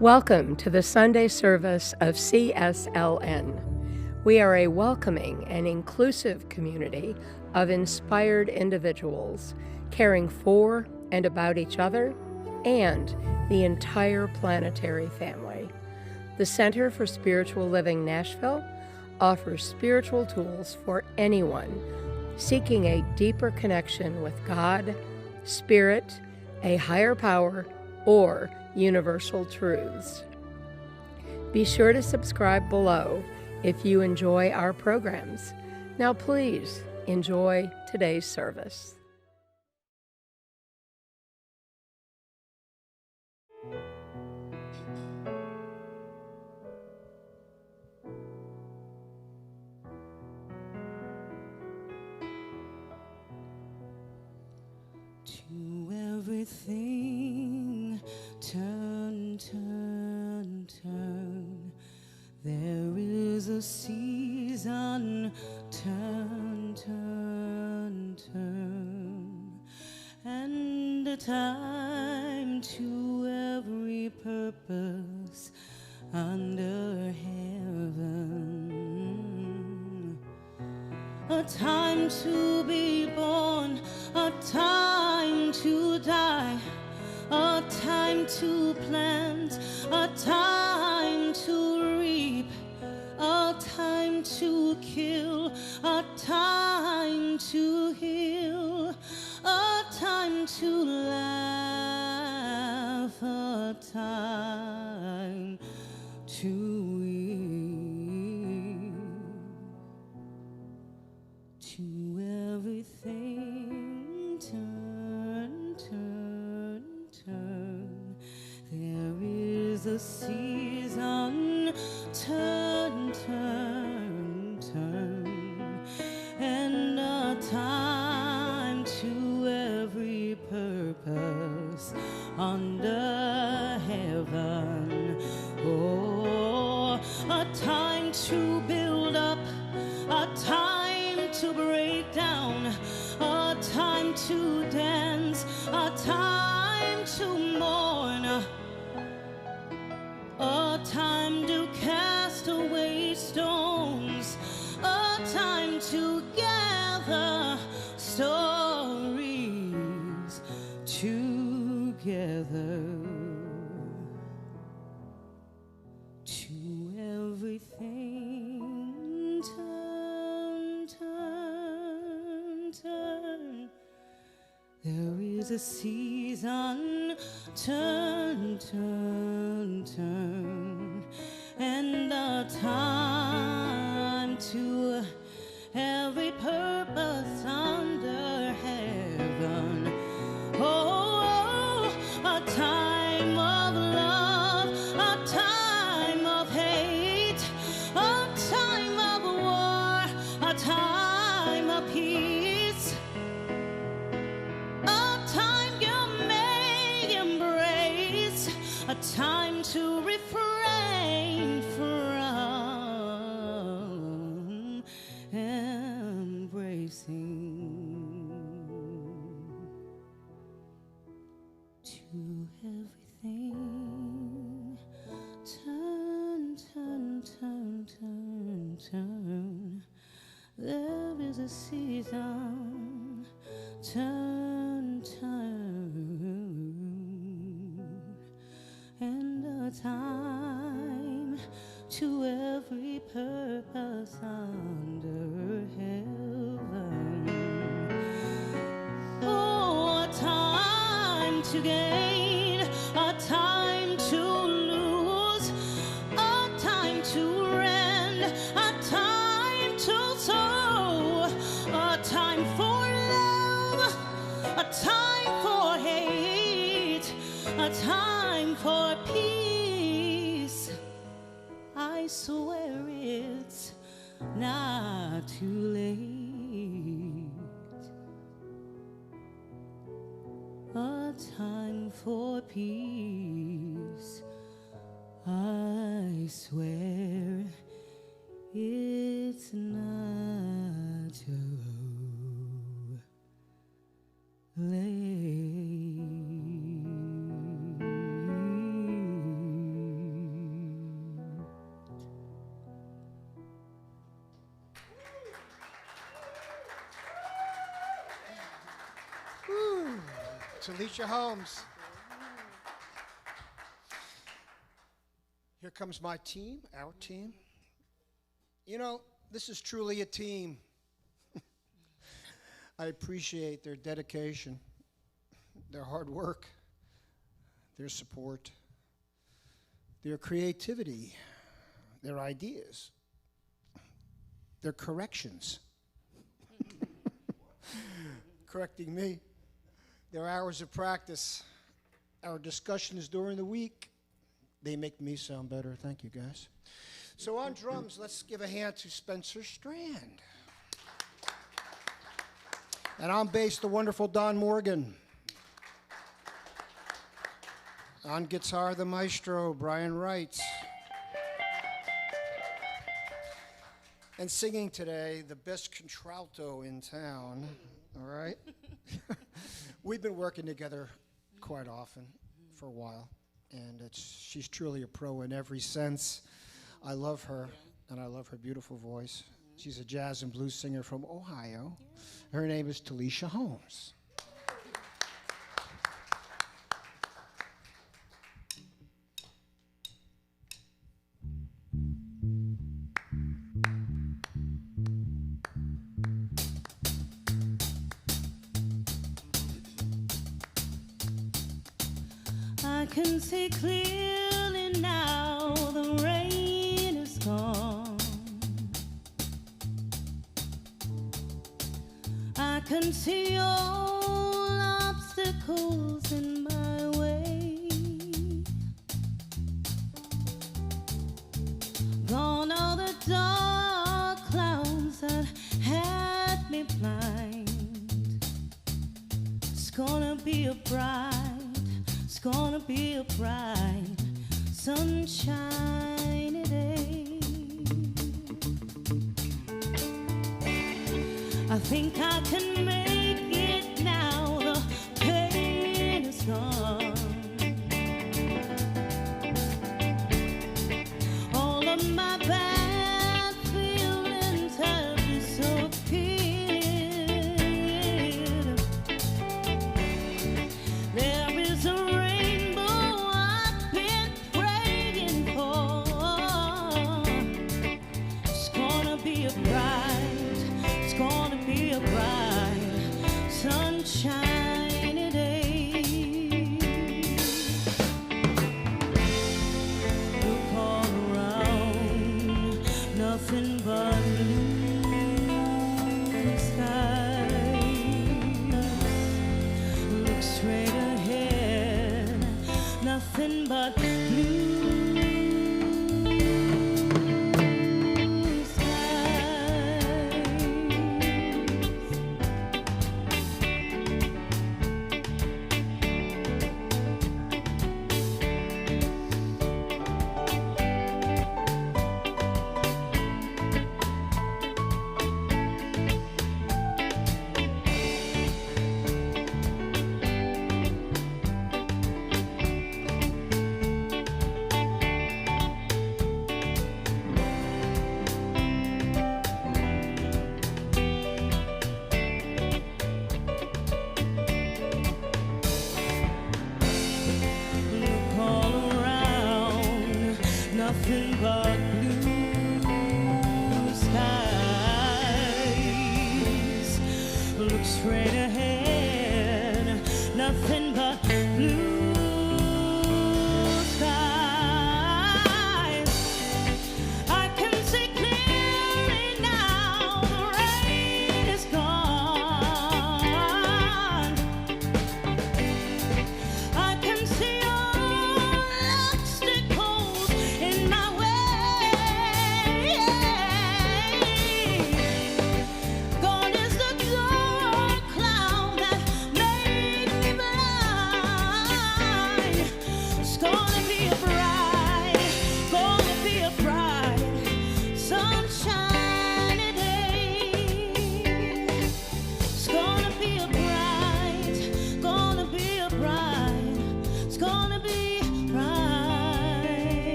Welcome to the Sunday service of CSLN. We are a welcoming and inclusive community of inspired individuals caring for and about each other and the entire planetary family. The Center for Spiritual Living Nashville offers spiritual tools for anyone seeking a deeper connection with God, Spirit, a higher power, or universal truths. Be sure to subscribe below if you enjoy our programs. Now please enjoy today's service. To everything, turn, turn, turn. There is a season, turn, turn, turn. And a time to every purpose under heaven. A time to be born, a time to die, a time to plant, a time to reap, a time to kill, a time to heal, a time to laugh, a time to to everything, turn, turn, turn. There is a season, turn, turn, turn. And a time to every purpose under heaven. Oh, a time to build up, a time to break down, a time to dance, a time to mourn, a time to cast away stones, a time to gather stories together. To everything, turn, turn, turn. There is a season, turn, turn, turn. And a time to every purpose under heaven. Oh, a time of love, a time of hate, a time of war, a time of peace, a time you may embrace, a time to refrain from embracing. To everything, turn, turn, turn, turn, turn. There is a season, turn, turn. And a time to every purpose under heaven. Oh, a time to gain, a time to lose, a time to rend, a time to sow, a time for love, a time for hate, a time for peace. I swear it's not too late. A time for peace. I swear it's not too late. Alicia Holmes. Here comes my team, our team. You know, this is truly a team. I appreciate their dedication, their hard work, their support, their creativity, their ideas, their corrections. Correcting me. Their hours of practice, our discussions during the week, they make me sound better. Thank you, guys. So on drums, let's give a hand to Spencer Strand. And on bass, the wonderful Don Morgan. On guitar, the maestro, Brian Wright. And singing today, the best contralto in town, all right? We've been working together quite often for a while, and she's truly a pro in every sense. I love her, and I love her beautiful voice. She's a jazz and blues singer from Ohio. Her name is Alicia Holmes. I can see clearly now the rain is gone. I can see all obstacles in my way. Gone are the dark clouds that had me blind. It's gonna be a gonna be a bright, sunshiny day. I think I can make it now. The pain is gone. All of my bad feelings have disappeared. There is a sunshiny day. Look all around, nothing but blue skies. Look straight ahead, nothing but blue. Nothing but blue skies. Look straight ahead, nothing but blue skies. I can see clearly now, the rain is gone. I can see all obstacles in my way. Gone is the dark cloud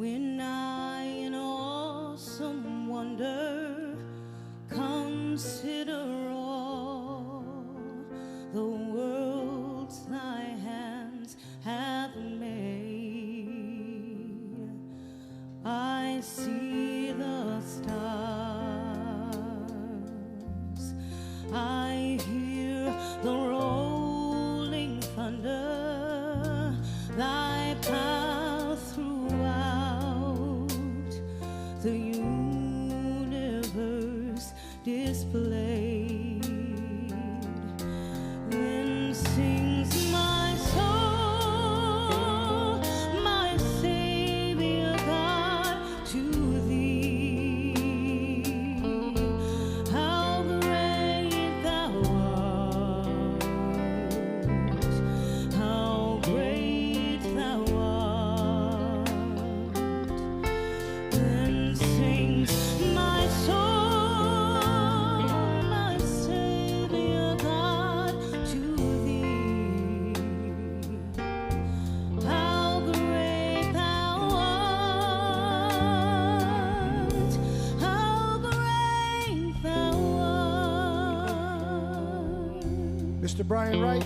when I in awesome wonder consider all the worlds thy hands have made. I see the stars, I hear the rolling thunder, thy path throughout the universe displayed. Then sings my soul, my Savior God, to thee. How great thou art, how great thou art. Then sings my soul, my Savior God, to thee. How great thou art, how great thou art. Mr. Brian Wright.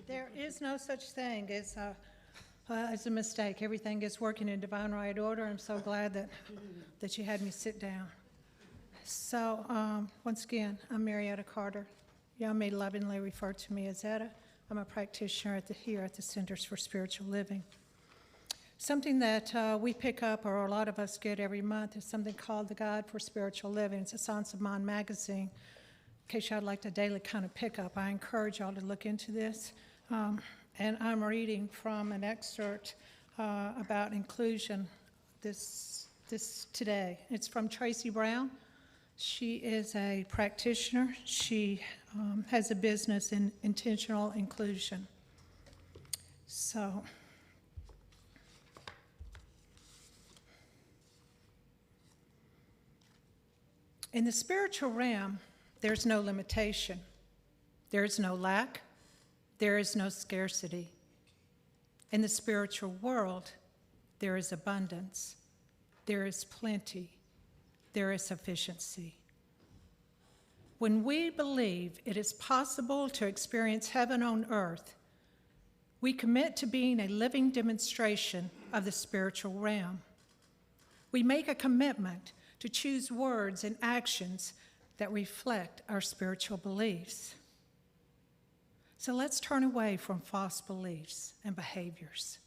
There is no such thing as a mistake. Everything is working in divine right order. I'm so glad that you had me sit down. So once again, I'm Marietta Carter. Y'all may lovingly refer to me as Etta. I'm a practitioner here at the Centers for Spiritual Living. Something that we pick up, or a lot of us get every month, is something called the Guide for Spiritual Living. It's a Science of Mind magazine. In case y'all like to daily kind of pick up, I encourage y'all to look into this. And I'm reading from an excerpt about inclusion this today. It's from Tracy Brown. She is a practitioner. She has a business in intentional inclusion. So, in the spiritual realm, there's no limitation. There is no lack. There is no scarcity. In the spiritual world, there is abundance. There is plenty. There is sufficiency. When we believe it is possible to experience heaven on earth, we commit to being a living demonstration of the spiritual realm. We make a commitment to choose words and actions that reflect our spiritual beliefs. So let's turn away from false beliefs and behaviors.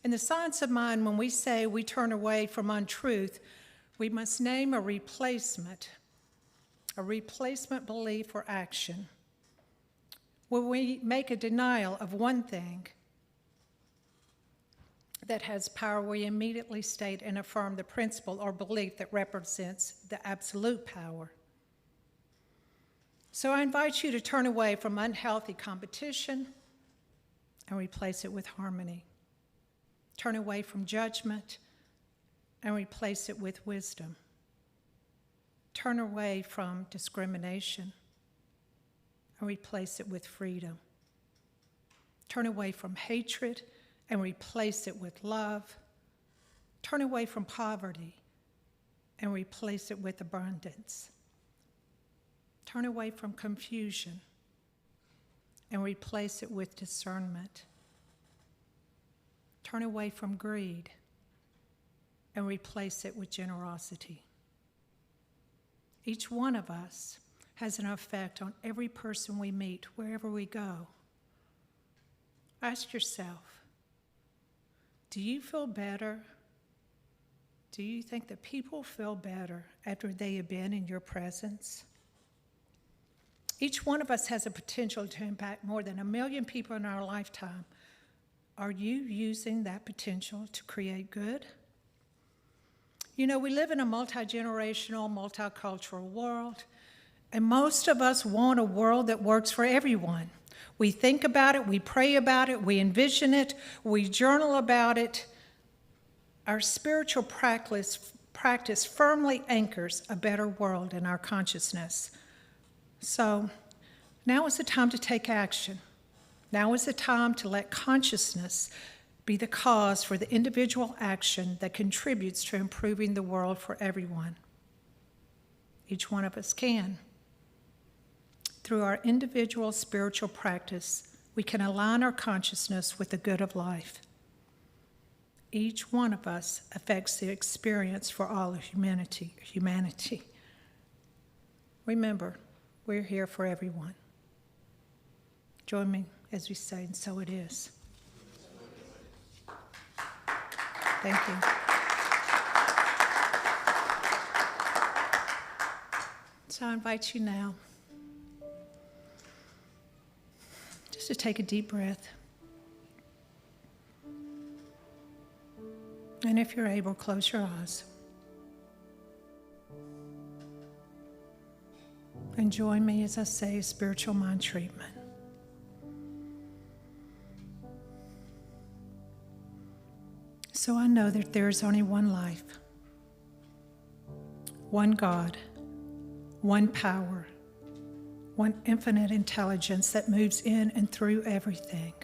In the science of mind, when we say we turn away from untruth, we must name a replacement belief or action. When we make a denial of one thing that has power, we immediately state and affirm the principle or belief that represents the absolute power. So I invite you to turn away from unhealthy competition and replace it with harmony. Turn away from judgment and replace it with wisdom. Turn away from discrimination and replace it with freedom. Turn away from hatred and replace it with love. Turn away from poverty and replace it with abundance. Turn away from confusion and replace it with discernment. Turn away from greed and replace it with generosity. Each one of us has an effect on every person we meet, wherever we go. Ask yourself, do you feel better? Do you think that people feel better after they have been in your presence? Each one of us has a potential to impact more than 1 million people in our lifetime. Are you using that potential to create good? You know, we live in a multi-generational, multicultural world, and most of us want a world that works for everyone. We think about it, we pray about it, we envision it, we journal about it. Our spiritual practice firmly anchors a better world in our consciousness. So now is the time to take action. Now is the time to let consciousness be the cause for the individual action that contributes to improving the world for everyone. Each one of us can. Through our individual spiritual practice, we can align our consciousness with the good of life. Each one of us affects the experience for all of humanity. Remember, we're here for everyone. Join me as we say, and so it is. Thank you. So I invite you now just to take a deep breath. And if you're able, close your eyes. And join me as I say a spiritual mind treatment. So I know that there is only one life, one God, one power, one infinite intelligence that moves in and through everything.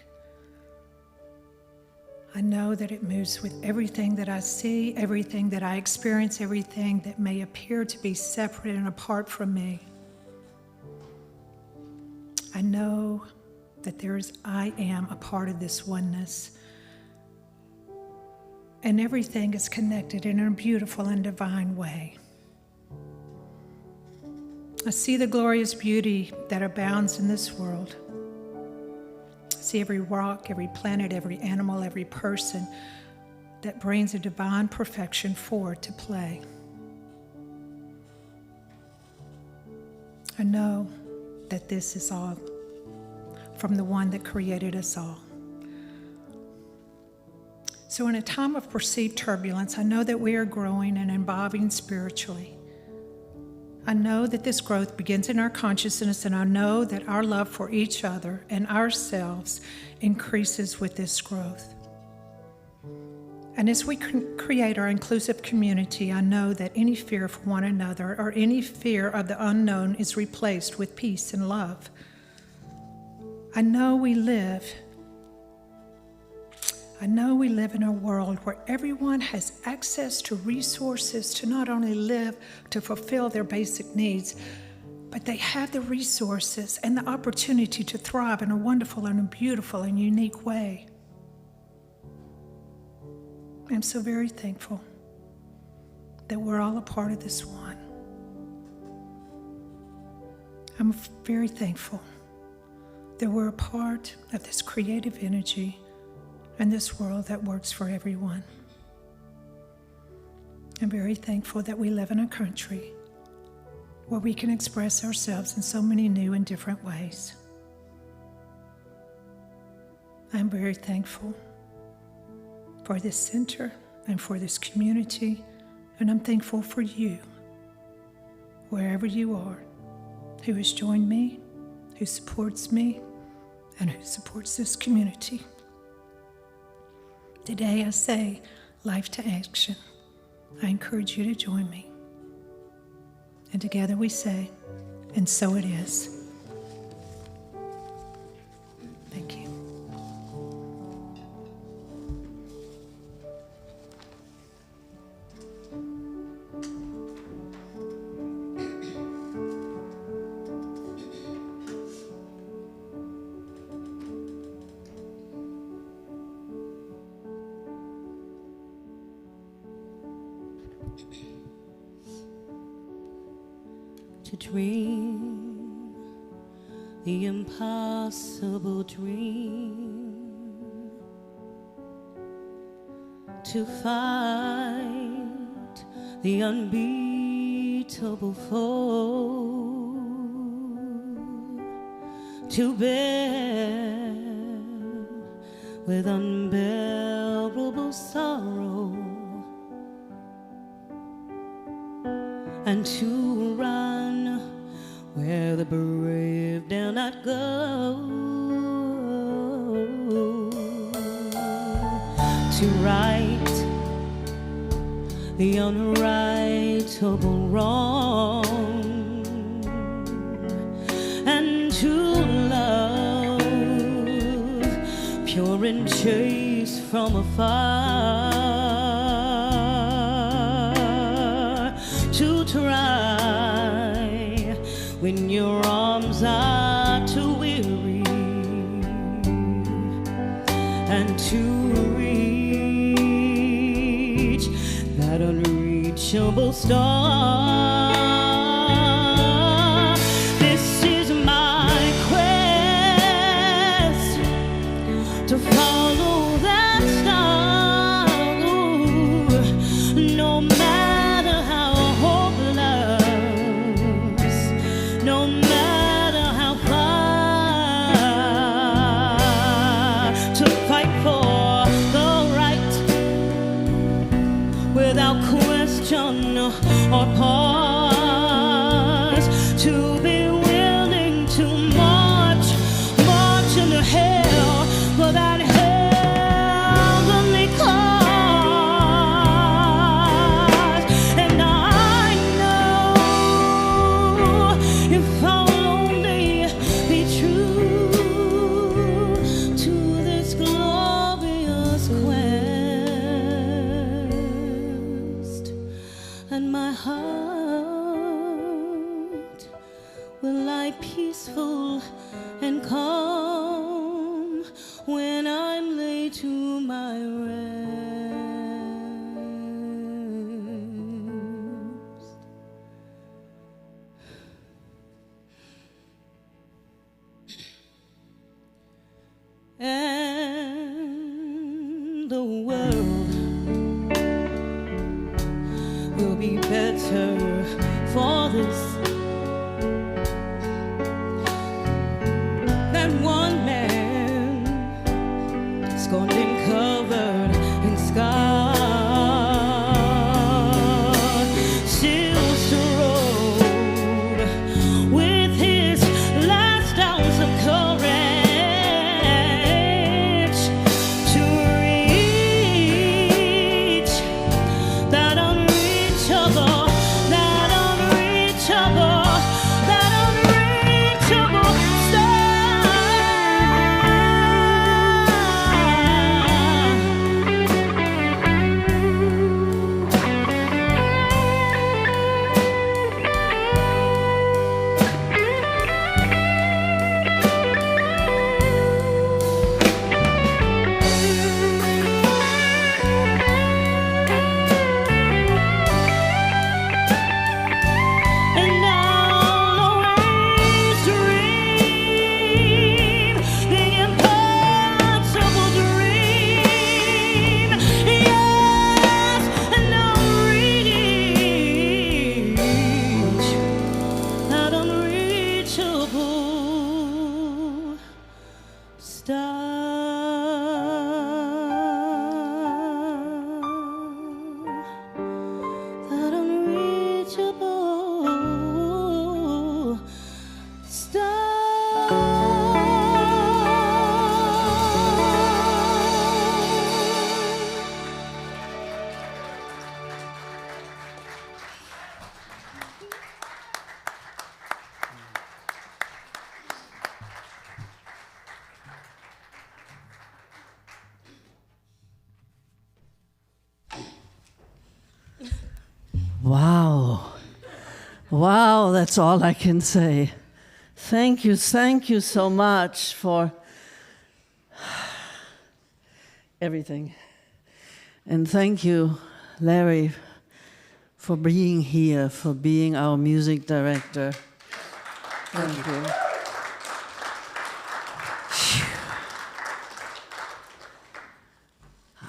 I know that it moves with everything that I see, everything that I experience, everything that may appear to be separate and apart from me. I know that I am a part of this oneness. And everything is connected in a beautiful and divine way. I see the glorious beauty that abounds in this world. I see every rock, every planet, every animal, every person that brings a divine perfection forward to play. I know that this is all from the one that created us all. So in a time of perceived turbulence, I know that we are growing and evolving spiritually. I know that this growth begins in our consciousness, and I know that our love for each other and ourselves increases with this growth. And as we create our inclusive community, I know that any fear of one another or any fear of the unknown is replaced with peace and love. I know we live in a world where everyone has access to resources to not only live, to fulfill their basic needs, but they have the resources and the opportunity to thrive in a wonderful and a beautiful and unique way. I'm so very thankful that we're all a part of this one. I'm very thankful that we're a part of this creative energy and this world that works for everyone. I'm very thankful that we live in a country where we can express ourselves in so many new and different ways. I'm very thankful for this center and for this community, and I'm thankful for you, wherever you are, who has joined me, who supports me, and who supports this community. Today I say, life to action. I encourage you to join me. And together we say, and so it is. Thank you. To dream the impossible dream, to fight the unbeatable foe, to bear with unbearable sorrow, and to run where the brave dare not go, to right the unrightable wrong, and to love pure and chaste from afar, to try when your arms are too weary, and to reach that unreachable star. This is my quest, to follow that star. Ooh, no matter how hopeless, no matter how far, to fight for the right without question or pause, to be willing to march into hell for that heavenly cause. And I know if I'll only be true to this glorious quest, and my heart will lie peaceful and calm when I'm laid to my rest. Wow, that's all I can say. Thank you so much for everything. And thank you, Larry, for being here, for being our music director. Thank you.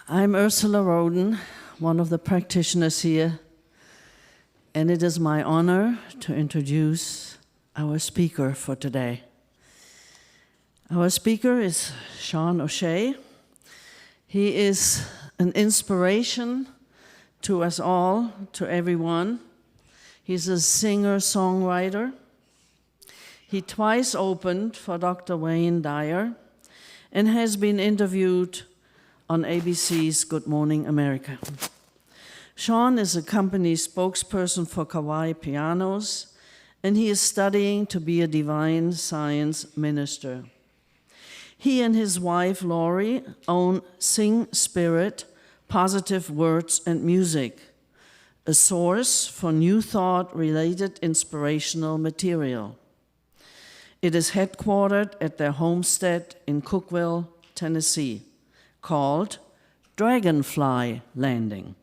I'm Ursula Roden, one of the practitioners here, and it is my honor to introduce our speaker for today. Our speaker is Sean O'Shea. He is an inspiration to us all, to everyone. He's a singer-songwriter. He twice opened for Dr. Wayne Dyer and has been interviewed on ABC's Good Morning America. Sean is a company spokesperson for Kawai Pianos, and he is studying to be a divine science minister. He and his wife, Lori, own Sing Spirit, Positive Words and Music, a source for new thought-related inspirational material. It is headquartered at their homestead in Cookeville, Tennessee, called Dragonfly Landing,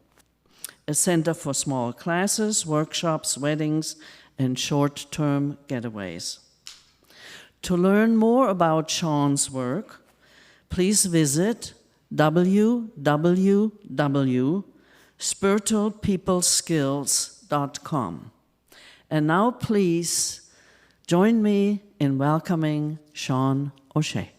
a center for small classes, workshops, weddings, and short-term getaways. To learn more about Sean's work, please visit www.spiritualpeopleskills.com. And now please join me in welcoming Sean O'Shea.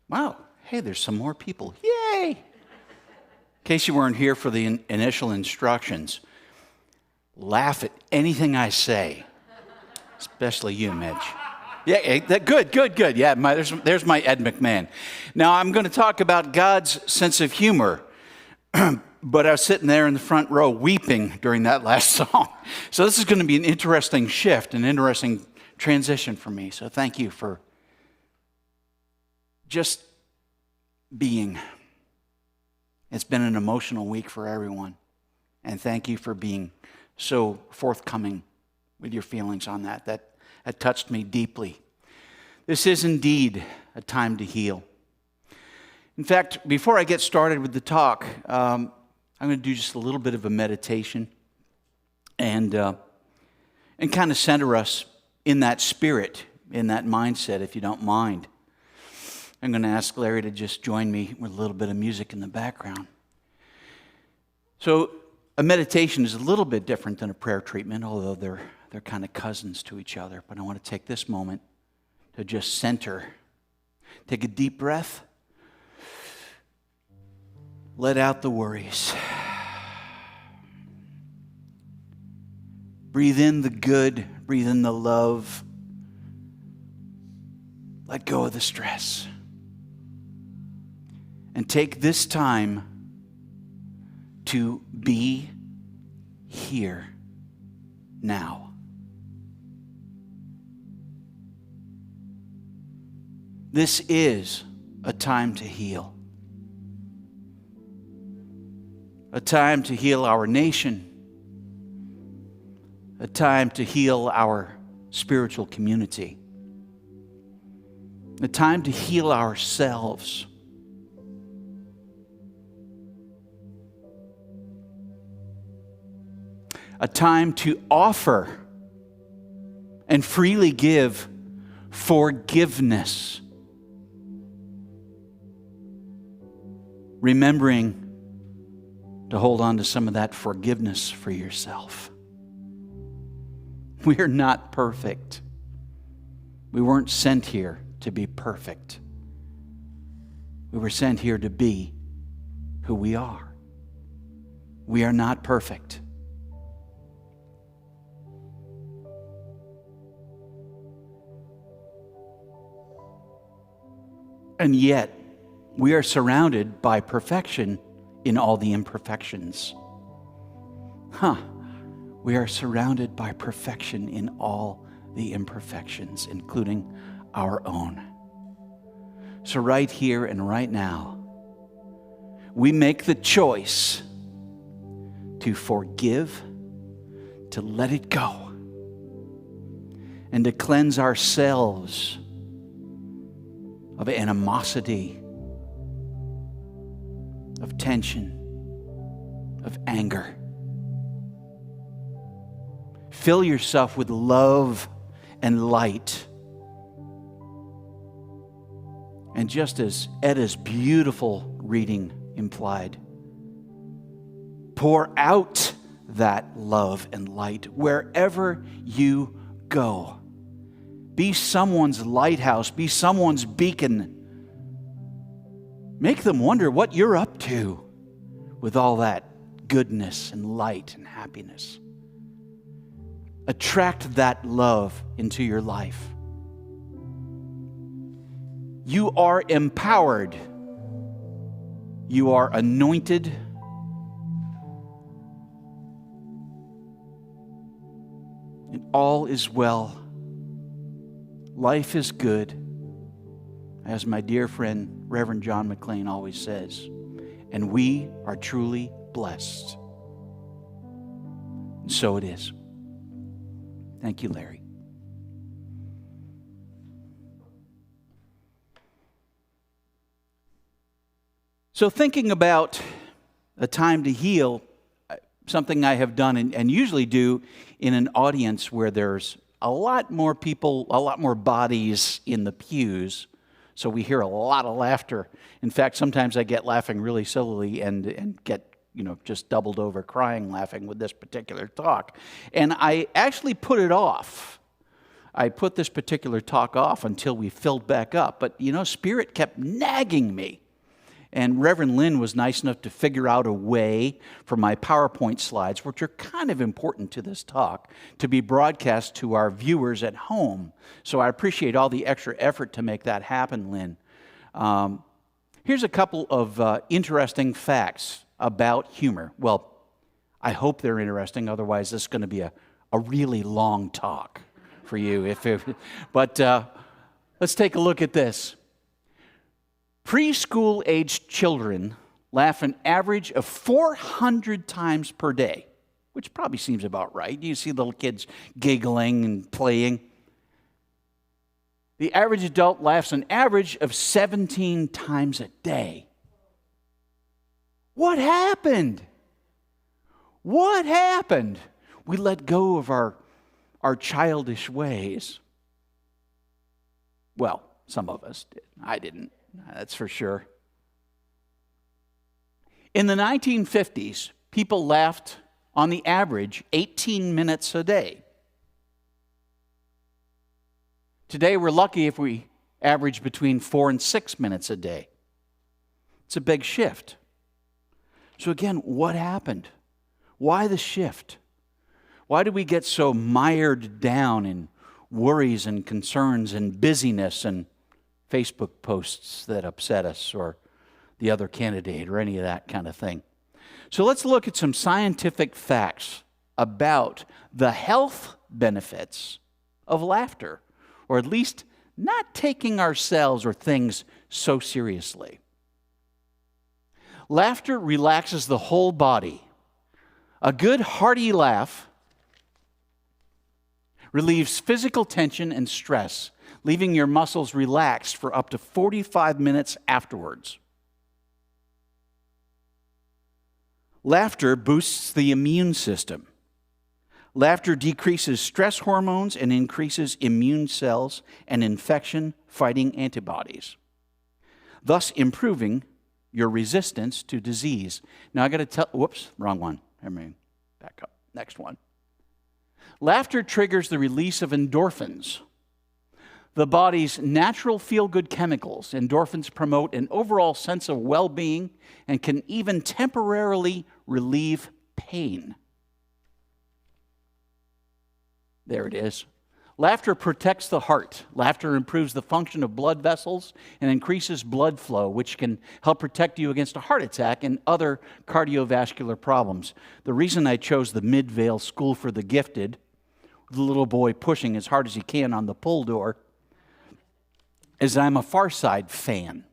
Wow. Hey, there's some more people. Yay! In case you weren't here for the initial instructions, laugh at anything I say, especially you, Mitch. Yeah, good. Yeah, there's my Ed McMahon. Now, I'm going to talk about God's sense of humor, but I was sitting there in the front row weeping during that last song. So this is going to be an interesting shift, an interesting transition for me. So thank you for just being. It's been an emotional week for everyone. And thank you for being so forthcoming with your feelings on that. That touched me deeply. This is indeed a time to heal. In fact, before I get started with the talk, I'm going to do just a little bit of a meditation and kind of center us in that spirit, in that mindset, if you don't mind. I'm going to ask Larry to just join me with a little bit of music in the background. So a meditation is a little bit different than a prayer treatment, although they're kind of cousins to each other. But I want to take this moment to just center. Take a deep breath. Let out the worries. Breathe in the good. Breathe in the love. Let go of the stress. And take this time to be here now. This is a time to heal. A time to heal our nation. A time to heal our spiritual community. A time to heal ourselves. A time to offer and freely give forgiveness. Remembering to hold on to some of that forgiveness for yourself. We are not perfect. We weren't sent here to be perfect. We were sent here to be who we are. We are not perfect. And yet, we are surrounded by perfection in all the imperfections. We are surrounded by perfection in all the imperfections, including our own. So right here and right now, we make the choice to forgive, to let it go, and to cleanse ourselves of animosity, of tension, of anger. Fill yourself with love and light. And just as Edda's beautiful reading implied, pour out that love and light wherever you go. Be someone's lighthouse. Be someone's beacon. Make them wonder what you're up to with all that goodness and light and happiness. Attract that love into your life. You are empowered. You are anointed. And all is well. Life is good, as my dear friend Reverend John McLean always says, and we are truly blessed. And so it is. Thank you, Larry. So thinking about a time to heal, something I have done and usually do in an audience where there's a lot more people, a lot more bodies in the pews, so we hear a lot of laughter. In fact, sometimes I get laughing really sillily and get just doubled over crying laughing with this particular talk. And I actually put it off. I put this particular talk off until we filled back up. But, Spirit kept nagging me. And Reverend Lynn was nice enough to figure out a way for my PowerPoint slides, which are kind of important to this talk, to be broadcast to our viewers at home. So I appreciate all the extra effort to make that happen, Lynn. Here's a couple of interesting facts about humor. Well, I hope they're interesting. Otherwise, this is going to be a really long talk for you. But let's take a look at this. Preschool-aged children laugh an average of 400 times per day, which probably seems about right. You see little kids giggling and playing. The average adult laughs an average of 17 times a day. What happened? What happened? We let go of our childish ways. Well, some of us did. I didn't. That's for sure. In the 1950s, people laughed on the average 18 minutes a day. Today, we're lucky if we average between 4 and 6 minutes a day. It's a big shift. So again, what happened? Why the shift? Why do we get so mired down in worries and concerns and busyness and Facebook posts that upset us, or the other candidate, or any of that kind of thing? So let's look at some scientific facts about the health benefits of laughter, or at least not taking ourselves or things so seriously. Laughter relaxes the whole body. A good hearty laugh relieves physical tension and stress, leaving your muscles relaxed for up to 45 minutes afterwards. Laughter boosts the immune system. Laughter decreases stress hormones and increases immune cells and infection-fighting antibodies, thus improving your resistance to disease. Now I got to tell, whoops, wrong one. Let me back up. Next one. Laughter triggers the release of endorphins, the body's natural feel-good chemicals. Endorphins promote an overall sense of well-being and can even temporarily relieve pain. There it is. Laughter protects the heart. Laughter improves the function of blood vessels and increases blood flow, which can help protect you against a heart attack and other cardiovascular problems. The reason I chose the Midvale School for the Gifted, the little boy pushing as hard as he can on the pull door, is that I'm a Far Side fan.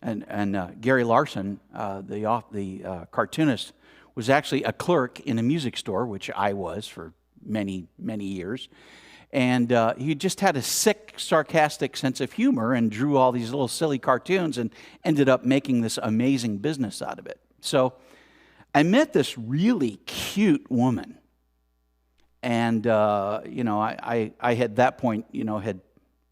And Gary Larson, the cartoonist, was actually a clerk in a music store, which I was for many, many years. And he just had a sick, sarcastic sense of humor and drew all these little silly cartoons and ended up making this amazing business out of it. So I met this really cute woman. And, I at that point,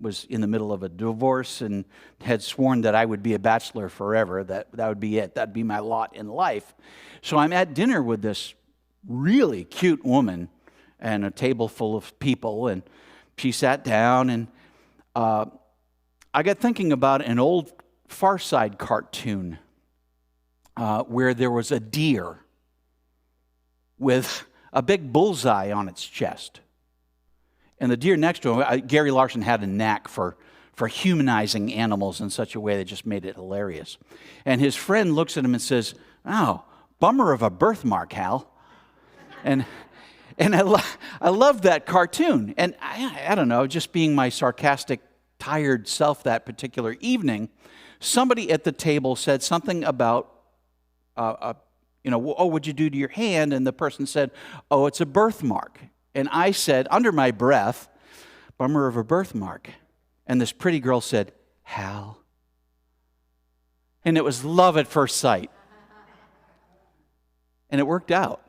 was in the middle of a divorce and had sworn that I would be a bachelor forever, that would be it. That'd be my lot in life. So I'm at dinner with this really cute woman and a table full of people, and she sat down, and I got thinking about an old Far Side cartoon where there was a deer with a big bullseye on its chest. And the deer next to him, Gary Larson had a knack for humanizing animals in such a way that just made it hilarious. And his friend looks at him and says, "Oh, bummer of a birthmark, Hal." And I love that cartoon. And I don't know, just being my sarcastic, tired self that particular evening, somebody at the table said something about, "Oh, what'd you do to your hand?" And the person said, "Oh, it's a birthmark." And I said, under my breath, "Bummer of a birthmark." And this pretty girl said, "Hal." And it was love at first sight. And it worked out.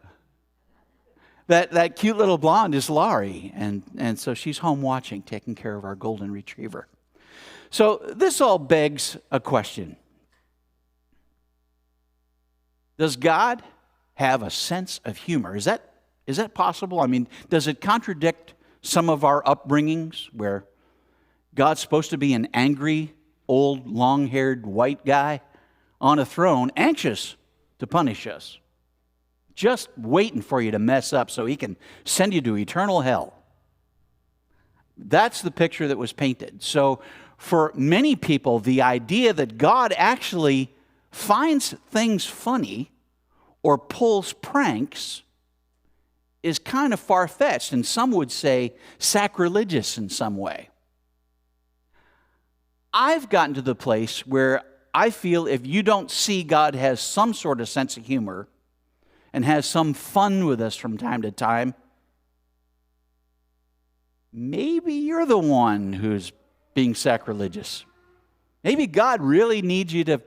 That cute little blonde is Laurie. And so she's home watching, taking care of our golden retriever. So this all begs a question. Does God have a sense of humor? Is that possible? I mean, does it contradict some of our upbringings where God's supposed to be an angry, old, long-haired white guy on a throne, anxious to punish us, just waiting for you to mess up so he can send you to eternal hell? That's the picture that was painted. So for many people, the idea that God actually finds things funny or pulls pranks is kind of far-fetched, and some would say sacrilegious in some way. I've gotten to the place where I feel if you don't see God has some sort of sense of humor and has some fun with us from time to time, maybe you're the one who's being sacrilegious. Maybe God really needs you to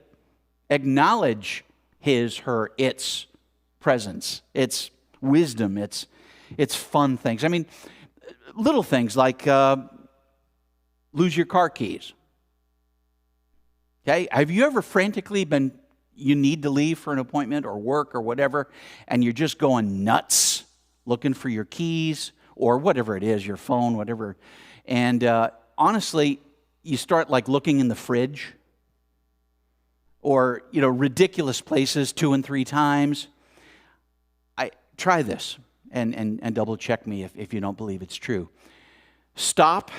acknowledge his, her, its presence, its wisdom, it's fun things. I mean, little things like lose your car keys. Okay, have you ever frantically you need to leave for an appointment or work or whatever, and you're just going nuts looking for your keys or whatever it is, your phone, whatever, and honestly, you start like looking in the fridge or, ridiculous places 2 and 3 times. Try this and double check me if you don't believe it's true. Stop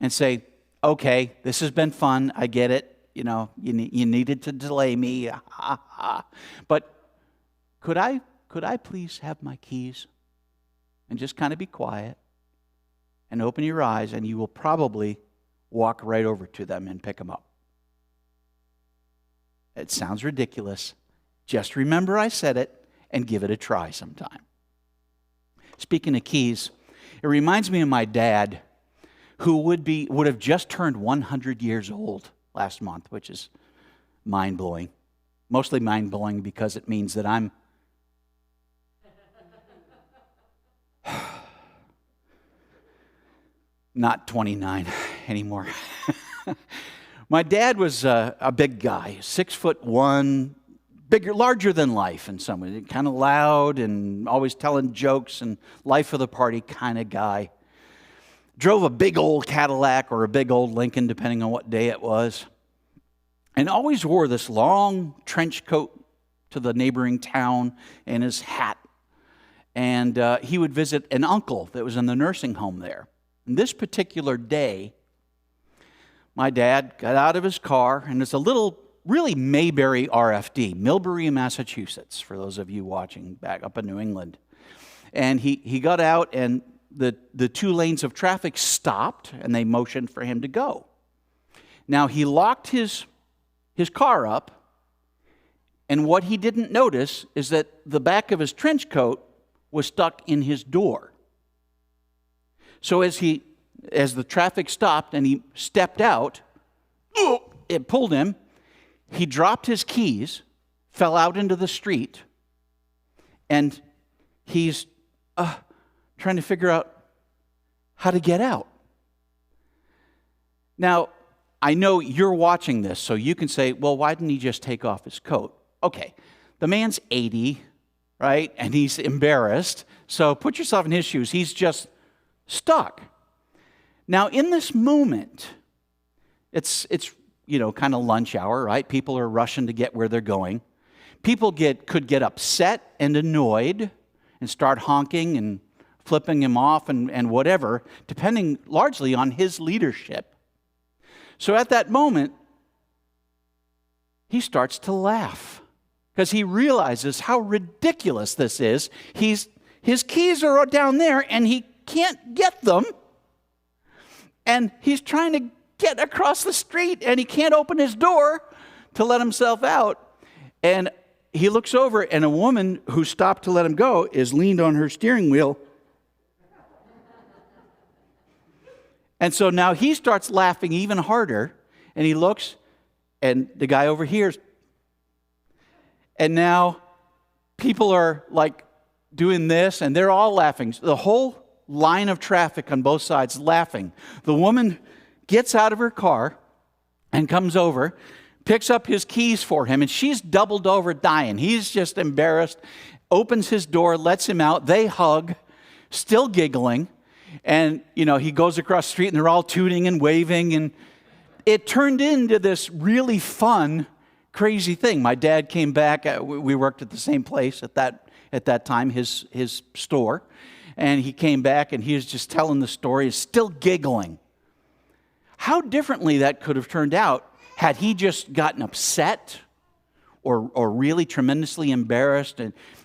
and say, "Okay, this has been fun. I get it. You needed to delay me. But could I please have my keys?" And just kind of be quiet and open your eyes, and you will probably walk right over to them and pick them up. It sounds ridiculous. Just remember I said it. And give it a try sometime. Speaking of keys, it reminds me of my dad, who would have just turned 100 years old last month, which is mind-blowing. Mostly mind-blowing because it means that I'm not 29 anymore. My dad was a big guy, 6'1", larger than life in some ways, kind of loud and always telling jokes and life of the party kind of guy. Drove a big old Cadillac or a big old Lincoln, depending on what day it was, and always wore this long trench coat to the neighboring town and his hat. And he would visit an uncle that was in the nursing home there. And this particular day, my dad got out of his car, and it's a little really Mayberry RFD, Millbury, Massachusetts, for those of you watching back up in New England. And he got out, and the 2 lanes of traffic stopped, and they motioned for him to go. Now, he locked his car up, and what he didn't notice is that the back of his trench coat was stuck in his door. So as the traffic stopped and he stepped out, it pulled him. He dropped his keys, fell out into the street, and he's trying to figure out how to get out. Now, I know you're watching this, so you can say, well, why didn't he just take off his coat? Okay, the man's 80, right? And he's embarrassed. So put yourself in his shoes. He's just stuck. Now, in this moment, it's kind of lunch hour, right? People are rushing to get where they're going. People could get upset and annoyed and start honking and flipping him off and whatever, depending largely on his leadership. So at that moment, he starts to laugh because he realizes how ridiculous this is. His keys are down there and he can't get them. And he's trying to get across the street and he can't open his door to let himself out. And he looks over and a woman who stopped to let him go is leaned on her steering wheel. And so now he starts laughing even harder, and he looks, and the guy overhears. And now people are like doing this, and they're all laughing. The whole line of traffic on both sides laughing. The woman gets out of her car and comes over, picks up his keys for him, and she's doubled over dying. He's just embarrassed, opens his door, lets him out. They hug, still giggling. And, he goes across the street and they're all tooting and waving. And it turned into this really fun, crazy thing. My dad came back. We worked at the same place at that time, his store. And he came back and he was just telling the story, still giggling. How differently that could have turned out had he just gotten upset or really tremendously embarrassed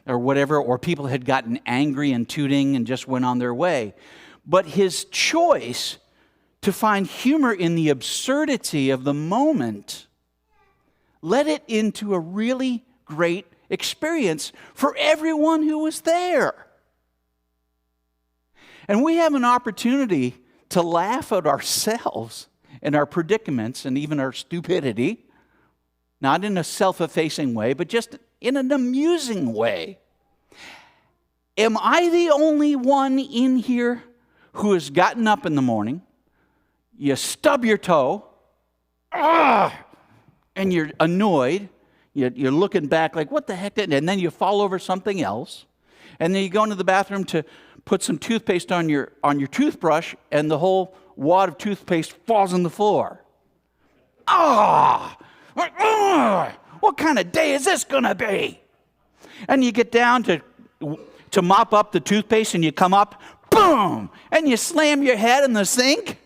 or whatever, or people had gotten angry and tooting and just went on their way. But his choice to find humor in the absurdity of the moment led it into a really great experience for everyone who was there. And we have an opportunity to laugh at ourselves and our predicaments and even our stupidity, not in a self-effacing way, but just in an amusing way. Am I the only one in here who has gotten up in the morning, you stub your toe, and you're annoyed, you're looking back like, what the heck and then you fall over something else, and then you go into the bathroom to put some toothpaste on your toothbrush, and the whole wad of toothpaste falls on the floor. What kind of day is this going to be? And you get down to mop up the toothpaste, and you come up, boom, and you slam your head in the sink,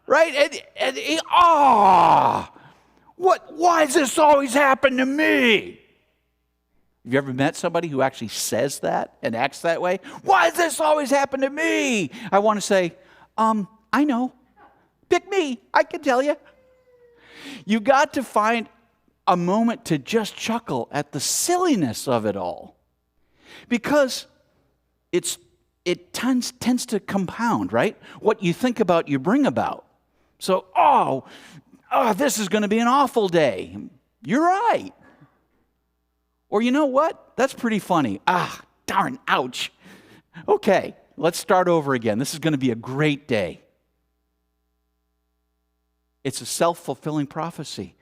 right? Why does this always happen to me? Have you ever met somebody who actually says that and acts that way? Why does this always happen to me? I want to say, I know. Pick me. I can tell you. You got to find a moment to just chuckle at the silliness of it all. Because it tends to compound, right? What you think about, you bring about. So, this is going to be an awful day. You're right. Or you know what? That's pretty funny. Darn, ouch. Okay, let's start over again. This is going to be a great day. It's a self-fulfilling prophecy.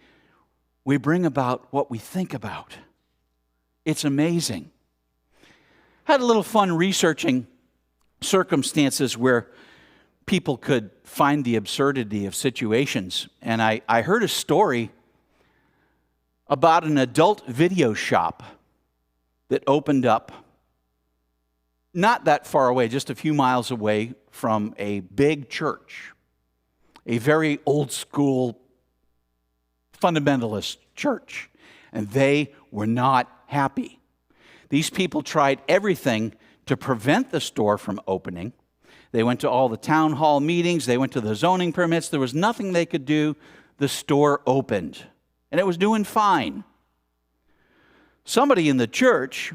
We bring about what we think about. It's amazing. Had a little fun researching circumstances where people could find the absurdity of situations. And I heard a story about an adult video shop that opened up not that far away, just a few miles away from a big church, a very old school fundamentalist church. And they were not happy. These people tried everything to prevent the store from opening. They went to all the town hall meetings. They went to the zoning permits. There was nothing they could do. The store opened, and it was doing fine. Somebody in the church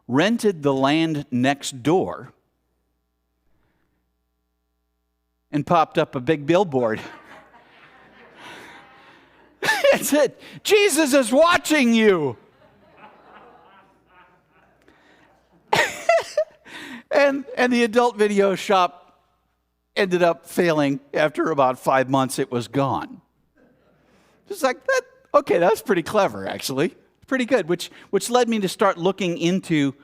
rented the land next door and popped up a big billboard. It said, "Jesus is watching you." and the adult video shop ended up failing. After about 5 months, it was gone. Just like that. Okay, that's pretty clever, actually. Pretty good, which led me to start looking into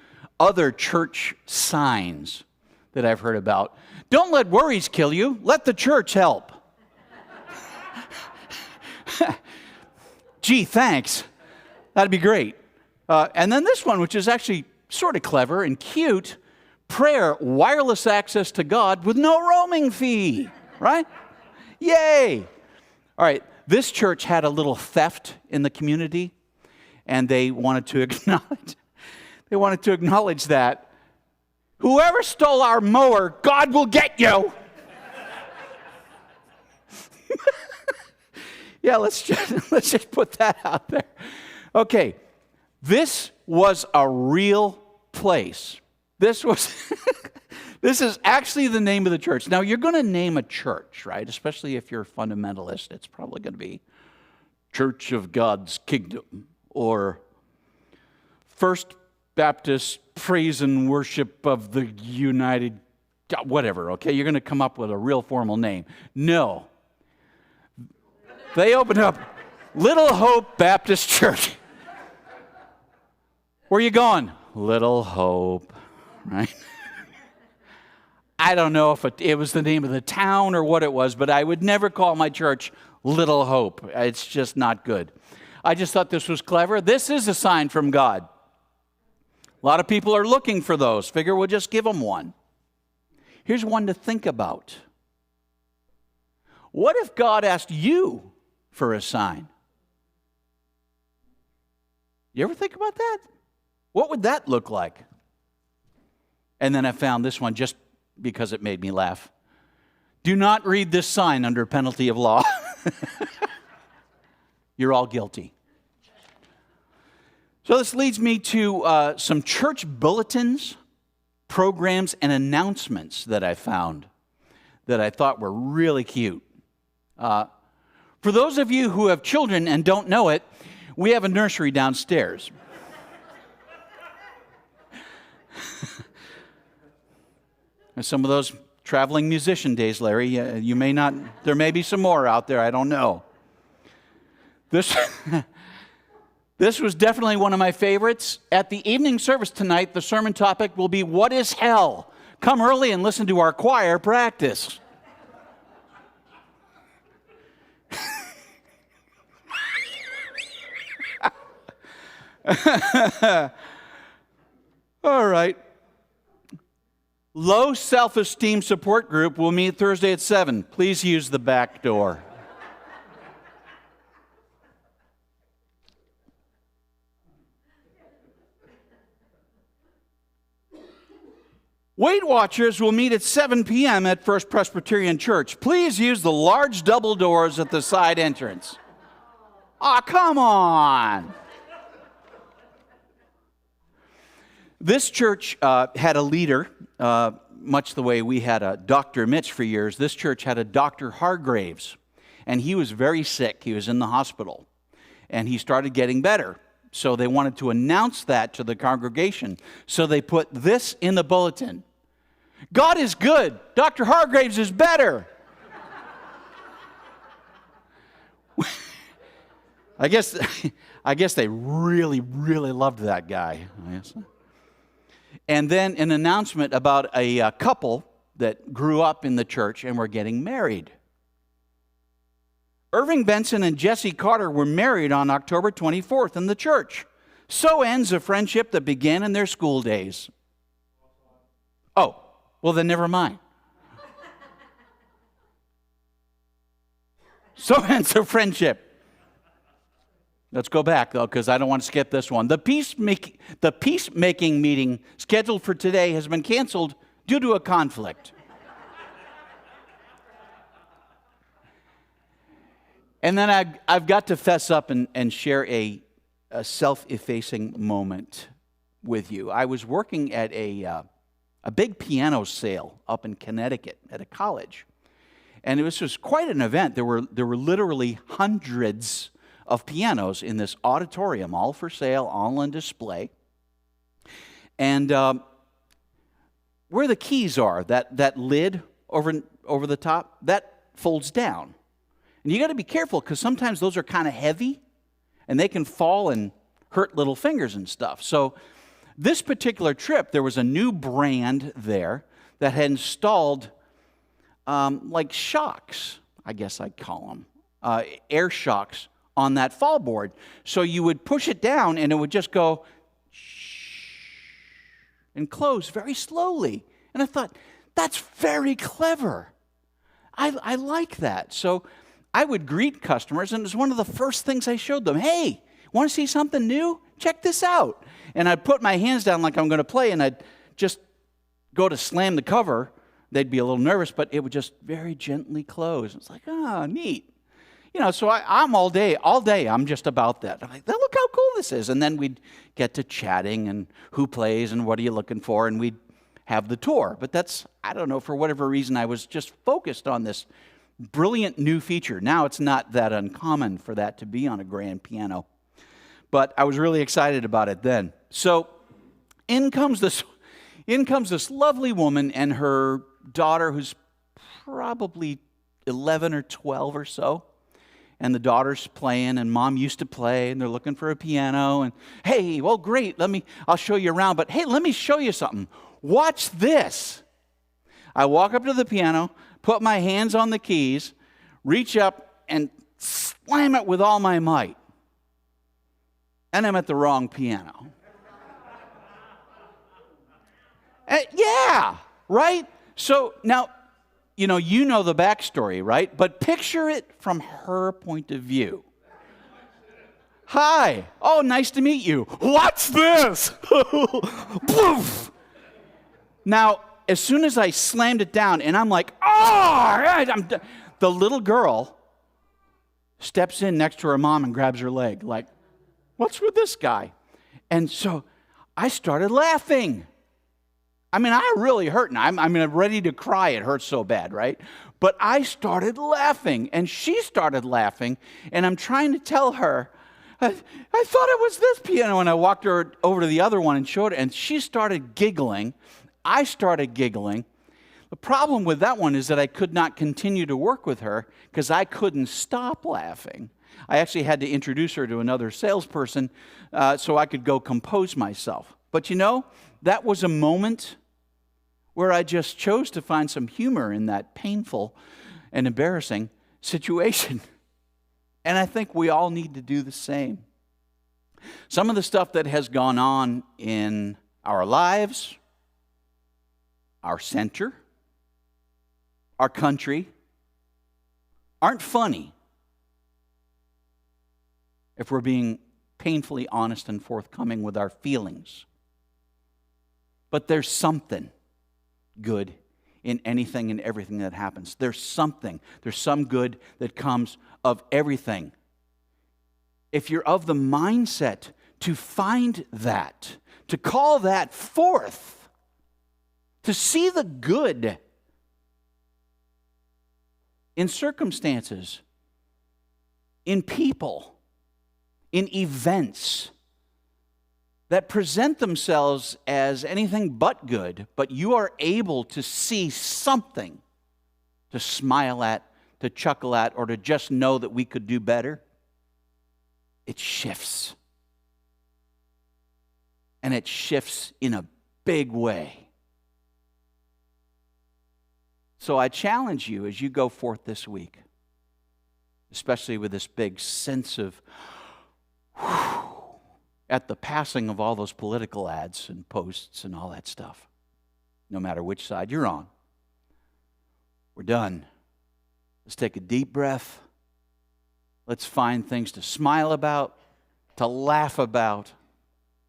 other church signs that I've heard about. Don't let worries kill you. Let the church help. Gee, thanks. That'd be great. And then this one, which is actually sort of clever and cute. Prayer, wireless access to God with no roaming fee, right? Yay. All right, this church had a little theft in the community, and they wanted to acknowledge that. Whoever stole our mower, God will get you. Yeah, let's just put that out there. Okay, this was a real place. This is actually the name of the church. Now, you're going to name a church, right? Especially if you're a fundamentalist. It's probably going to be Church of God's Kingdom or First Baptist Praise and Worship of the United, whatever, okay? You're going to come up with a real formal name. No. They opened up Little Hope Baptist Church. Where are you going? Little Hope, right? I don't know if it was the name of the town or what it was, but I would never call my church Little Hope. It's just not good. I just thought this was clever. This is a sign from God. A lot of people are looking for those. Figure we'll just give them one. Here's one to think about. What if God asked you for a sign? You ever think about that? What would that look like? And then I found this one just because it made me laugh. Do not read this sign under penalty of law. You're all guilty. So this leads me to some church bulletins, programs, and announcements that I found that I thought were really cute. For those of you who have children and don't know it, we have a nursery downstairs. Some of those traveling musician days, Larry, you may not, there may be some more out there, I don't know. This was definitely one of my favorites. At the evening service tonight, the sermon topic will be, "What is hell?" Come early and listen to our choir practice. All right. Low self-esteem support group will meet Thursday at 7. Please use the back door. Weight Watchers will meet at 7 p.m. at First Presbyterian Church. Please use the large double doors at the side entrance. Aw, come on. This church had a leader, much the way we had a Dr. Mitch for years. This church had a Dr. Hargraves, and he was very sick. He was in the hospital, and he started getting better. So they wanted to announce that to the congregation. So they put this in the bulletin. God is good. Dr. Hargraves is better. I guess they really, really loved that guy. And then an announcement about a couple that grew up in the church and were getting married. Irving Benson and Jesse Carter were married on October 24th in the church. So ends a friendship that began in their school days. Oh, well then never mind. So ends a friendship. Let's go back, though, because I don't want to skip this one. The peacemaking meeting scheduled for today has been canceled due to a conflict. And then I've got to fess up and share a self-effacing moment with you. I was working at a big piano sale up in Connecticut at a college. And it was just quite an event. There were literally hundreds of pianos in this auditorium, all for sale, all on display. And where the keys are, that lid over the top, that folds down. And you got to be careful because sometimes those are kind of heavy and they can fall and hurt little fingers and stuff. So this particular trip, there was a new brand there that had installed like shocks, I guess I'd call them, air shocks on that fall board. So you would push it down and it would just go and close very slowly. And I thought, that's very clever. I like that. So I would greet customers, and it was one of the first things I showed them. Hey, want to see something new? Check this out. And I'd put my hands down like I'm going to play, and I'd just go to slam the cover. They'd be a little nervous, but it would just very gently close. It's like, oh, neat. You know, so I'm all day, I'm just about that. I'm like, look how cool this is. And then we'd get to chatting and who plays and what are you looking for, and we'd have the tour. But that's, I don't know, for whatever reason, I was just focused on this brilliant new feature. Now it's not that uncommon for that to be on a grand piano. But I was really excited about it then. So in comes this lovely woman and her daughter who's probably 11 or 12 or so. And the daughter's playing, and mom used to play, and they're looking for a piano. And hey, well, great, I'll show you around. But hey, let me show you something. Watch this. I walk up to the piano, put my hands on the keys, reach up, and slam it with all my might. And I'm at the wrong piano. Yeah, right? So now, you know the backstory, right? But picture it from her point of view. Hi. Oh, nice to meet you. What's this? Poof. Now, as soon as I slammed it down, and I'm like, the little girl steps in next to her mom and grabs her leg, like, what's with this guy? And so I started laughing. I mean, I really hurt. I'm ready to cry. It hurts so bad, right? But I started laughing, and she started laughing, and I'm trying to tell her, I thought it was this piano, and I walked her over to the other one and showed her, and she started giggling. I started giggling. The problem with that one is that I could not continue to work with her because I couldn't stop laughing. I actually had to introduce her to another salesperson so I could go compose myself. But you know, that was a moment where I just chose to find some humor in that painful and embarrassing situation. And I think we all need to do the same. Some of the stuff that has gone on in our lives, our center, our country, aren't funny if we're being painfully honest and forthcoming with our feelings. But there's something good in anything and everything that happens. There's some good that comes of everything. If you're of the mindset to find that, to call that forth, to see the good in circumstances, in people, in events that present themselves as anything but good, but you are able to see something to smile at, to chuckle at, or to just know that we could do better, it shifts. And it shifts in a big way. So I challenge you as you go forth this week, especially with this big sense of at the passing of all those political ads and posts and all that stuff, no matter which side you're on. We're done. Let's take a deep breath. Let's find things to smile about, to laugh about,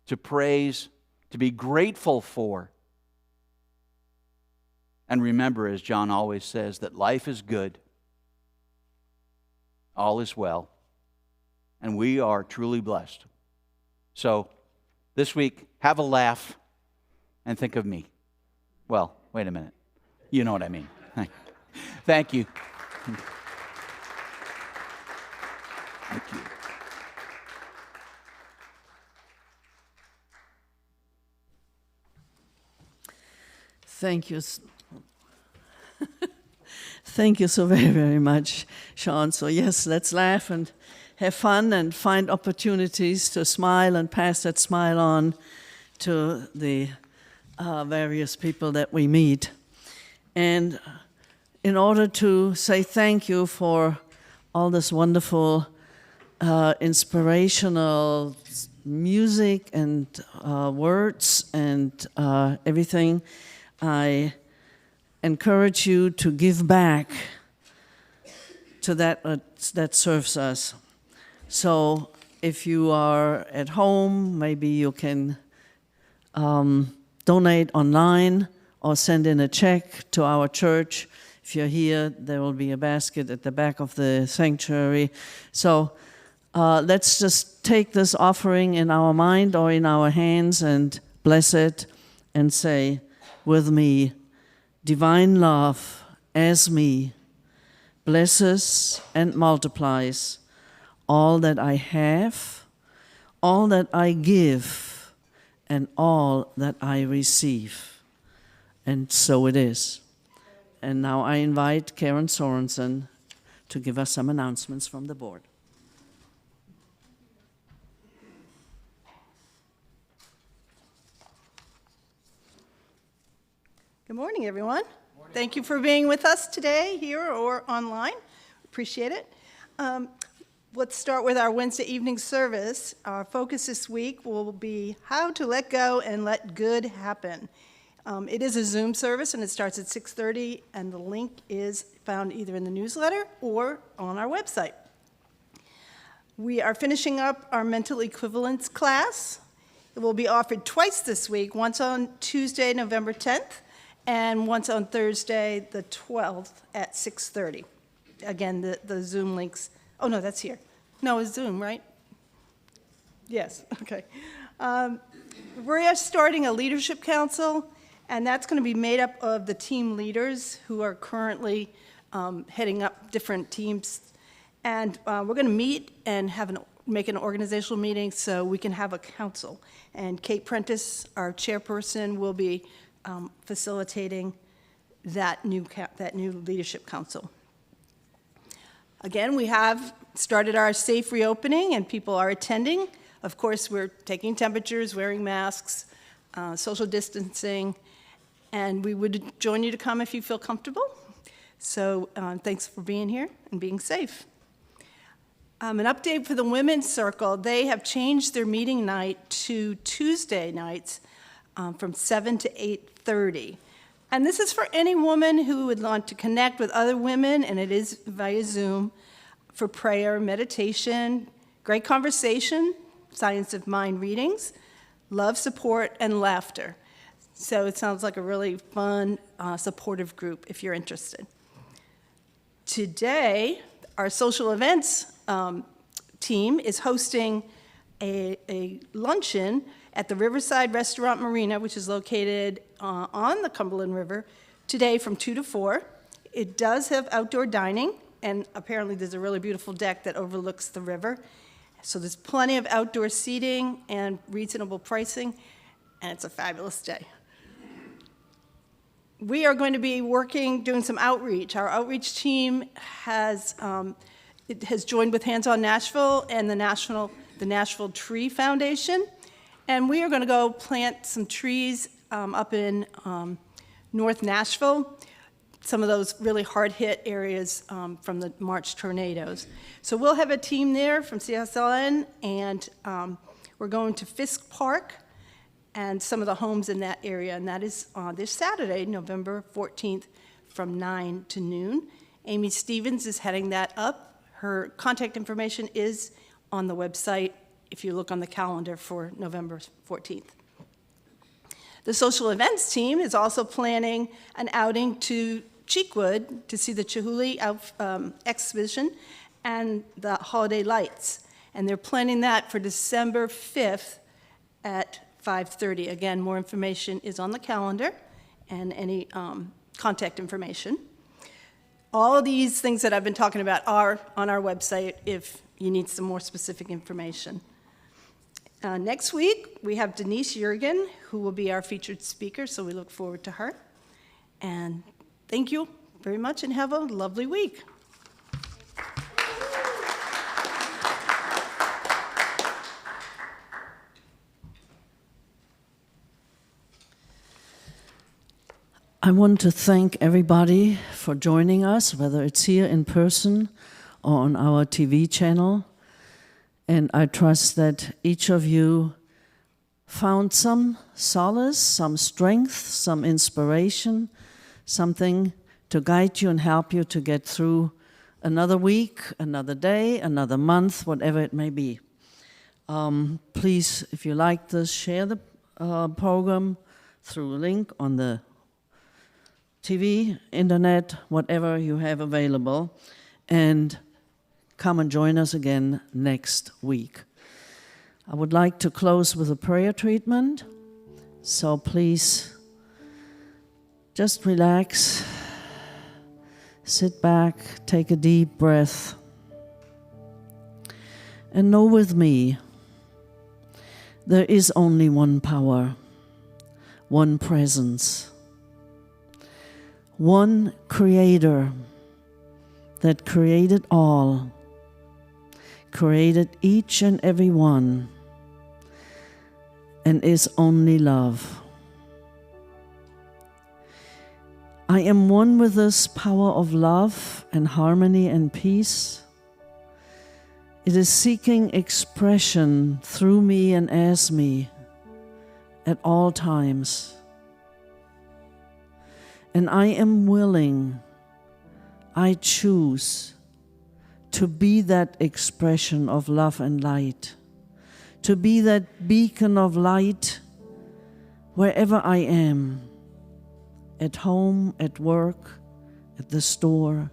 to praise, to be grateful for. And remember, as John always says, that life is good, all is well, and we are truly blessed. So this week, have a laugh and think of me. Well, wait a minute. You know what I mean. Thank you. Thank you. Thank you. Thank you so very, very much, Sean. So yes, let's laugh and have fun and find opportunities to smile and pass that smile on to the various people that we meet. And in order to say thank you for all this wonderful, inspirational music and words and everything, I encourage you to give back to that serves us. So if you are at home, maybe you can donate online or send in a check to our church. If you're here, there will be a basket at the back of the sanctuary. So let's just take this offering in our mind or in our hands and bless it and say with me, divine love as me blesses and multiplies all that I have, all that I give, and all that I receive. And so it is. And now I invite Karen Sorensen to give us some announcements from the board. Good morning, everyone. Thank you for being with us today, here or online. Appreciate it. Let's start with our Wednesday evening service. Our focus this week will be how to let go and let good happen. It is a Zoom service, and it starts at 6:30, and the link is found either in the newsletter or on our website. We are finishing up our mental equivalence class. It will be offered twice this week, once on Tuesday, November 10th, and once on Thursday, the 12th at 6:30. Again, the Zoom links. Oh, no, that's here. No, it's Zoom, right? Yes, okay. We're starting a leadership council, and that's going to be made up of the team leaders who are currently heading up different teams. And we're going to meet and make an organizational meeting so we can have a council. And Kate Prentice, our chairperson, will be facilitating that new leadership council. Again, we have started our safe reopening and people are attending. Of course, we're taking temperatures, wearing masks, social distancing, and we would join you to come if you feel comfortable. So thanks for being here and being safe. An update for the Women's Circle. They have changed their meeting night to Tuesday nights from 7 to 8:30. And this is for any woman who would want to connect with other women, and it is via Zoom, for prayer, meditation, great conversation, science of mind readings, love, support, and laughter. So it sounds like a really fun, supportive group if you're interested. Today, our social events team is hosting a luncheon at the Riverside Restaurant Marina, which is located on the Cumberland River, today from 2 to 4. It does have outdoor dining, and apparently there's a really beautiful deck that overlooks the river. So there's plenty of outdoor seating and reasonable pricing, and it's a fabulous day. We are going to be doing some outreach. Our outreach team has joined with Hands on Nashville and the Nashville Tree Foundation. And we are going to go plant some trees up in North Nashville, some of those really hard-hit areas from the March tornadoes. So we'll have a team there from CSLN, and we're going to Fisk Park and some of the homes in that area, and that is this Saturday, November 14th, from 9 to noon. Amy Stevens is heading that up. Her contact information is on the website if you look on the calendar for November 14th. The social events team is also planning an outing to Cheekwood to see the Chihuly exhibition and the holiday lights. And they're planning that for December 5th at 5:30. Again, more information is on the calendar and any contact information. All of these things that I've been talking about are on our website if you need some more specific information. Next week, we have Denise Jurgen, who will be our featured speaker, so we look forward to her. And thank you very much, and have a lovely week. I want to thank everybody for joining us, whether it's here in person or on our TV channel. And I trust that each of you found some solace, some strength, some inspiration, something to guide you and help you to get through another week, another day, another month, whatever it may be. Please, if you like this, share the program through a link on the TV, internet, whatever you have available, and come and join us again next week. I would like to close with a prayer treatment, so please just relax, sit back, take a deep breath, and know with me, there is only one power, one presence, one creator that created all, created each and every one, and is only love. I am one with this power of love and harmony and peace. It is seeking expression through me and as me at all times. And I am willing, I choose to be that expression of love and light, to be that beacon of light wherever I am, at home, at work, at the store,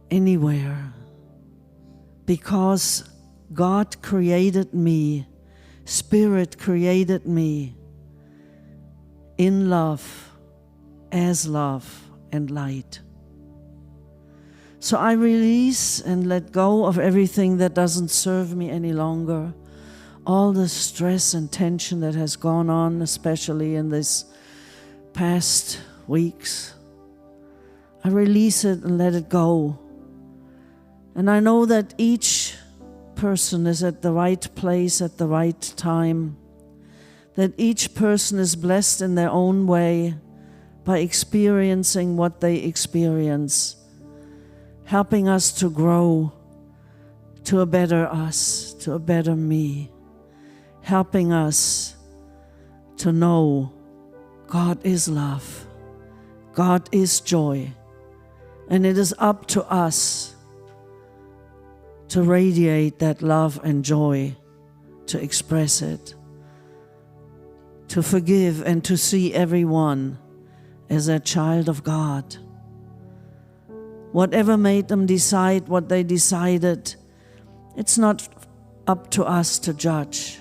anywhere, because God created me, Spirit created me in love, as love and light. So I release and let go of everything that doesn't serve me any longer. All the stress and tension that has gone on, especially in these past weeks. I release it and let it go. And I know that each person is at the right place at the right time, that each person is blessed in their own way by experiencing what they experience, helping us to grow to a better us, to a better me, helping us to know God is love, God is joy, and it is up to us to radiate that love and joy, to express it, to forgive and to see everyone as a child of God. Whatever made them decide what they decided, it's not up to us to judge.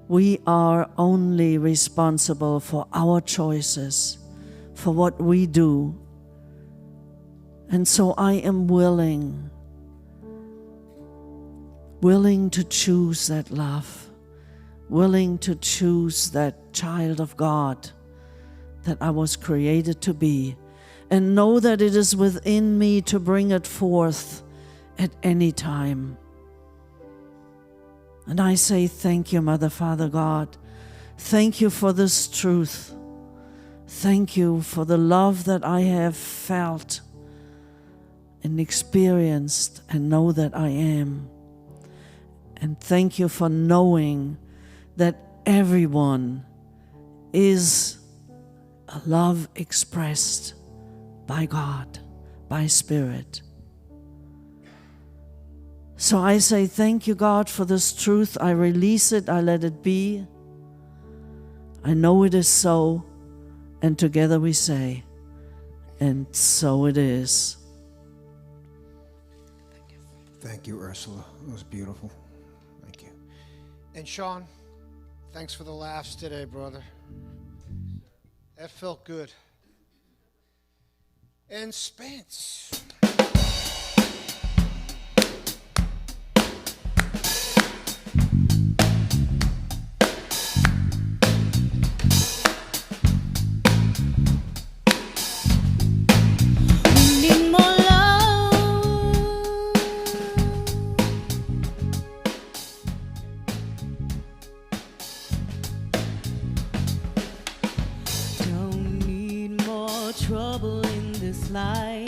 We are only responsible for our choices, for what we do. And so I am willing to choose that love, willing to choose that child of God that I was created to be, and know that it is within me to bring it forth at any time. And I say thank you, Mother, Father, God. Thank you for this truth. Thank you for the love that I have felt and experienced and know that I am. And thank you for knowing that everyone is a love expressed by God, by Spirit. So I say thank you, God, for this truth. I release it. I let it be. I know it is so. And together we say, and so it is. Thank you, Ursula. It was beautiful. Thank you. And Sean, thanks for the laughs today, brother. That felt good. And Spence. Trouble in this life,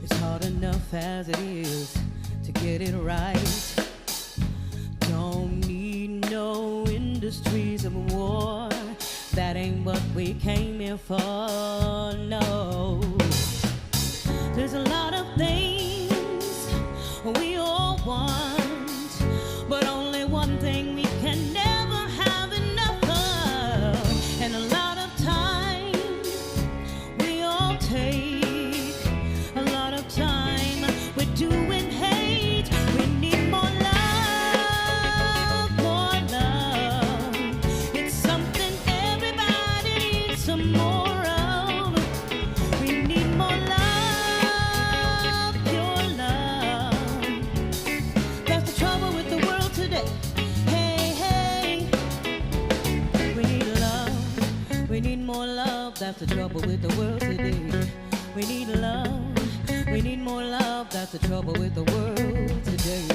it's hard enough as it is to get it right. Don't need no industries of war, that ain't what we came here for, no. There's a lot of things we all want, but only one thing we can never have enough of, and a lot of time take a lot of time. We're doing hate. We need more love, more love. It's something everybody needs some more of. We need more love, pure love. That's the trouble with the world today. Hey, hey. We need love. We need more love. That's the trouble with the world today. We need love, we need more love, that's the trouble with the world today.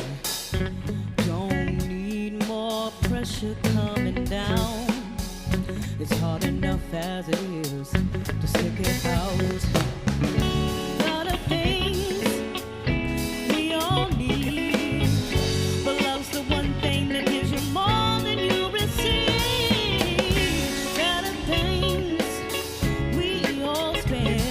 Don't need more pressure coming down, it's hard enough as it is to stick it out. Lot of things we all need, but love's the one thing that gives you more than you receive. Lot of things we all spend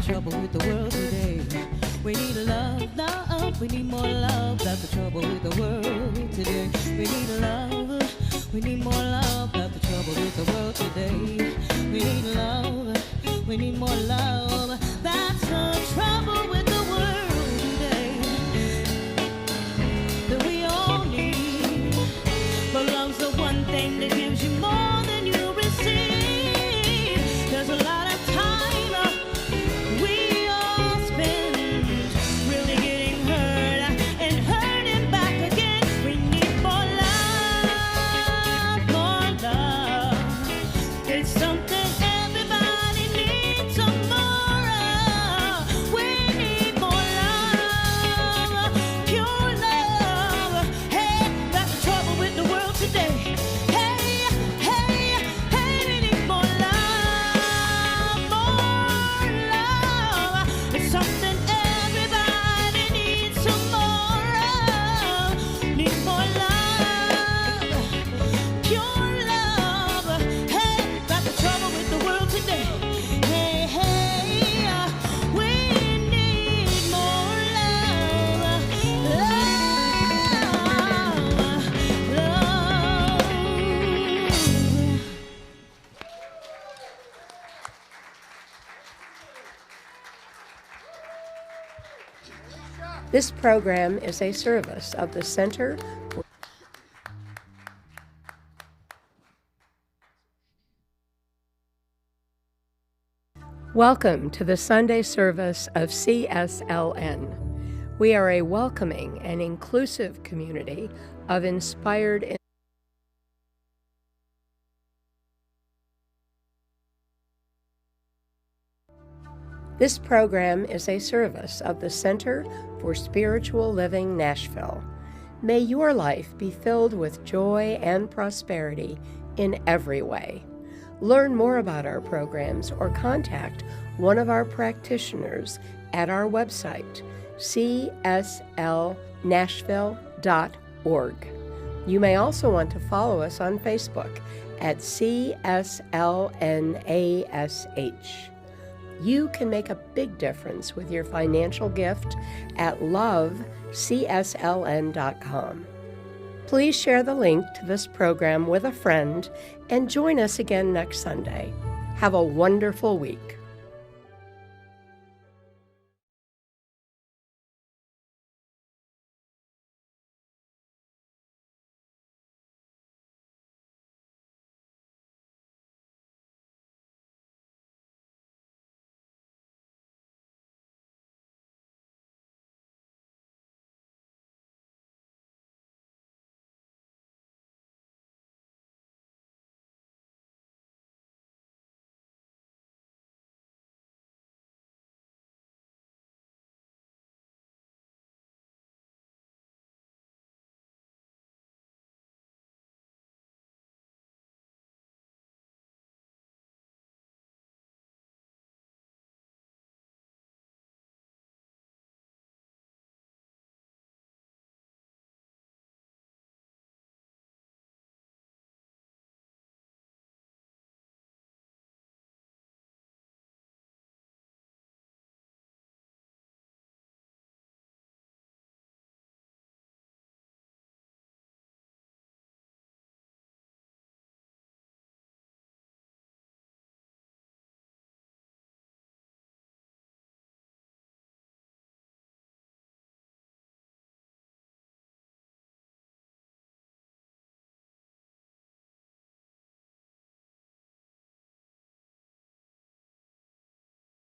trouble with the world today. We need love, love, we need more love. That's the trouble with the world today. We need love, we need more love. That's the trouble with the world today. We need love, we need more love. That's the trouble with the world today. That we all need, but love's the one thing that gives you more than you receive. There's a lot of time we all spend really getting hurt and hurting back again. We need more love. It's something everybody needs some more of. We need more love, pure love. Hey, that's the trouble with the world today. Hey, hey, hey, we need more love, more love. It's something everybody needs some more of. Need more love, pure love. Hey, that's the trouble with the world today. Hey, hey, we need more love, love. This program is a service of the Center Welcome to the Sunday service of CSLN. We are a welcoming and inclusive community of inspired This program is a service of the Center for Spiritual Living Nashville. May your life be filled with joy and prosperity in every way. Learn more about our programs or contact one of our practitioners at our website, cslnashville.org. You may also want to follow us on Facebook at CSLNASH. You can make a big difference with your financial gift at lovecsln.com. Please share the link to this program with a friend and join us again next Sunday. Have a wonderful week.